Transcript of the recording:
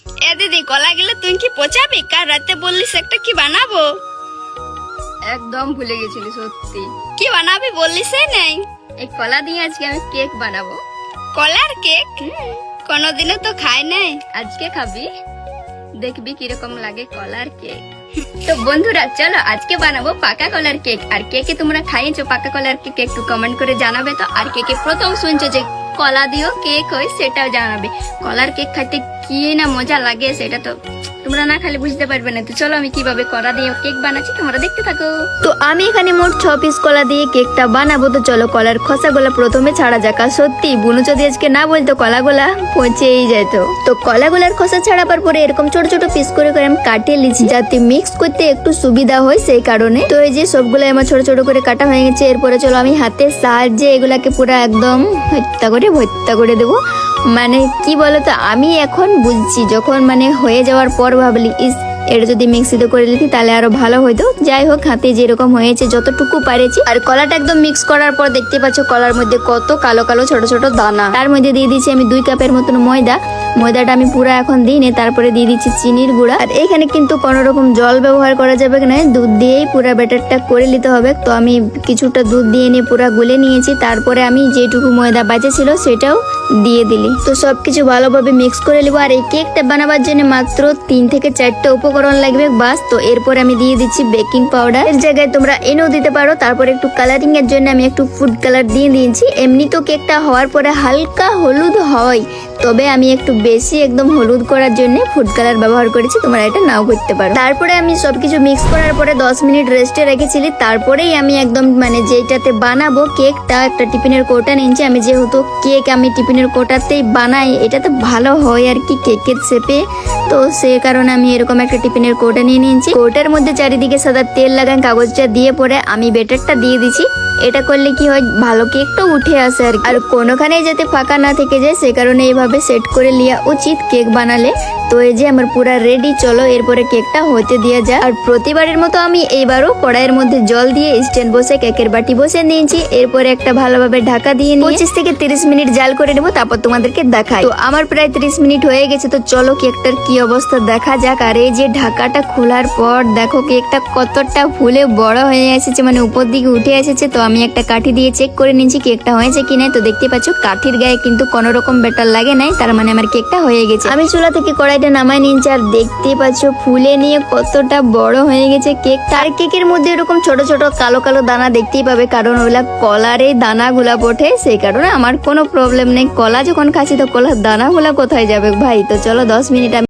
এ দিদি, কলা গেলে তুই কি পচাবি? কাল রাতে বললিস একটা কি বানাবো। একদম ভুলে গেছিলি সত্যি। কি বানাবি বললিসই নাই। এই কলা দিয়ে আজকে আমি কেক বানাবো। কলার কেক? কোনোদিনও তো খাই নাই। আজকে খাবি, দেখবি কিরকম লাগে কলার কেক। তো বন্ধুরা চলো আজকে বানাবো পাকা কলার কেক। আর কেকে তোমরা খাইয়েছো পাকা কলার কেক একটু কমেন্ট করে জানাবে তো। আর কেকে প্রথম শুনছো যে কলা দিয়েও কেক হয় সেটাও জানাবে। কলার কেক খাইতে কি না মজা লাগে সেটা তো তোমরা না খালি বুঝতে পারবে না। তো চলো আমি কিভাবে কলা দিয়ে কেক বানাচ্ছি তোমরা দেখতে থাকো। তো আমি এখানে মোট 6 পিস কলা দিয়ে কেকটা বানাবো। তো চলো কলার খোসাগুলা প্রথমে ছাড়া যাক। আর সত্যি বুনু যদি আজকে না বলতো কলাগুলা পচেই যেত। তো কলাগুলার খোসা ছাড়াবার পরে এরকম ছোট ছোট পিস করে আমি কাটিয়ে লিছি যাতে মিক্স করতে একটু সুবিধা হয় সেই কারণে। তো এই যে সবগুলো আমার ছোট ছোট করে কাটা হয়ে গেছে। এরপরে চলো আমি হাতের সাহায্যে এগুলাকে পুরো একদম ভর্তা করে দেবো। মানে কি বলতো, আমি এখন বুঝছি যখন মানে হয়ে যাওয়ার পর ভাবলি এটা যদি মিক্সিতে করে নিতি তাহলে আরো ভালো হইতো। যাই হোক হাতে যেরকম হয়েছে যতটুকু পারেছি। আর কলাটা একদম মিক্স করার পর দেখতে পাচ্ছ কলার মধ্যে কত কালো কালো ছোট ছোট দানা। তার মধ্যে দিয়ে দিচ্ছি আমি 2 কাপের মতন ময়দাটা আমি পুরো এখন দিই নি। তারপরে দিয়ে দিচ্ছি চিনির গুঁড়া। আর এখানে কিন্তু কোনো রকম জল ব্যবহার করা যাবে না, দুধ দিয়েই পুরো ব্যাটারটা করে নিতে হবে। তো আমি কিছুটা দুধ দিয়ে নিয়ে পুরো গুলে নিয়েছি। তারপরে আমি যেটুকু ময়দা বাঁচে ছিল সেটাও দিয়ে দিলি। তো সবকিছু ভালোভাবে মিক্স করে নিব। আর এই কেকটা বানাবার জন্য মাত্র 3 থেকে 4টা উপকরণ লাগবে বাস। তো এরপর আমি দিয়ে দিচ্ছি বেকিং পাউডার, এর জায়গায় তোমরা এনেও দিতে পারো। তারপর একটু কালারিং এর জন্য আমি একটু ফুড কালার দিয়ে দিয়েছি। এমনি তো কেকটা হওয়ার পরে হালকা হলুদ হয়, তবে আমি একটু বেশি একদম হলুদ করার জন্য ফুড কালার ব্যবহার করেছি, তোমরা এটা নাও করতে পারো। তারপরে আমি সবকিছু মিক্স করার পরে 10 মিনিট রেস্টে রেখেছিলি। তারপরেই আমি একদম মানে যেটাতে বানাবো কেকটা একটা টিফিনের কৌটা নিয়েছি। আমি যেহেতু কেক আমি টিফিনের কৌটাতেই বানাই, এটাতে ভালো হয় আর কি কেকের শেপে। তো সে কারণে আমি এরকম একটা টিফিনের কৌটা নিয়ে নিয়েছি। কৌটার মধ্যে চারিদিকে সাদা তেল লাগান কাগজটা দিয়ে পরে আমি ব্যাটারটা দিয়ে দিচ্ছি। এটা করলে কি হয় ভালো কেকটা উঠে আসে আর কোনোখানে যাতে ফাঁকা না থেকে যায় সে কারণে এইভাবে সেট করে লিয়া উচিত কেক বানালে। তো এই যে আমার পুরা রেডি, চলো এরপরে কেকটা হতে দিয়ে যায়। আর প্রতিবারের মতো আমি এইবারও কড়াইয়ের মধ্যে জল দিয়ে স্ট্যান্ড বসে কেকের বাটি বসে নিয়েছি। এরপরে একটা ভালোভাবে ঢাকা দিয়ে 25 থেকে 30 মিনিট জাল করে নেবো, তারপর তোমাদেরকে দেখাই। তো আমার প্রায় 30 মিনিট হয়ে গেছে। তো চলো কেকটার কি অবস্থা দেখা যাক। আর এই যে ঢাকাটা খোলার পর দেখো কেকটা কতটা ফুলে বড় হয়ে এসেছে, মানে উপর দিকে উঠে এসেছে। তো আমি একটা কাঠি দিয়ে চেক করে নিচ্ছি কেকটা হয়েছে কিনা। তো দেখতে পাচ্ছ কাঠির গায়ে কিন্তু কোনো রকম ব্যাটার লাগে নাই, তার মানে আমার কেকটা হয়ে গেছে। আমি চুলা থেকে কড়াইটা নামাই নিয়েছি। আর দেখতে পাচ্ছ ফুলে নিয়ে কতটা বড় হয়ে গেছে কেকটা। আর কেকের মধ্যে এরকম ছোট ছোট কালো কালো দানা দেখতেই পাবে, কারণ ওগুলা কলারে দানাগুলা ওঠে, সেই কারণে আমার কোনো প্রবলেম নেই। কলা যখন খাচ্ছি তো কলার দানাগুলা কোথায় যাবে ভাই। তো চলো 10 মিনিট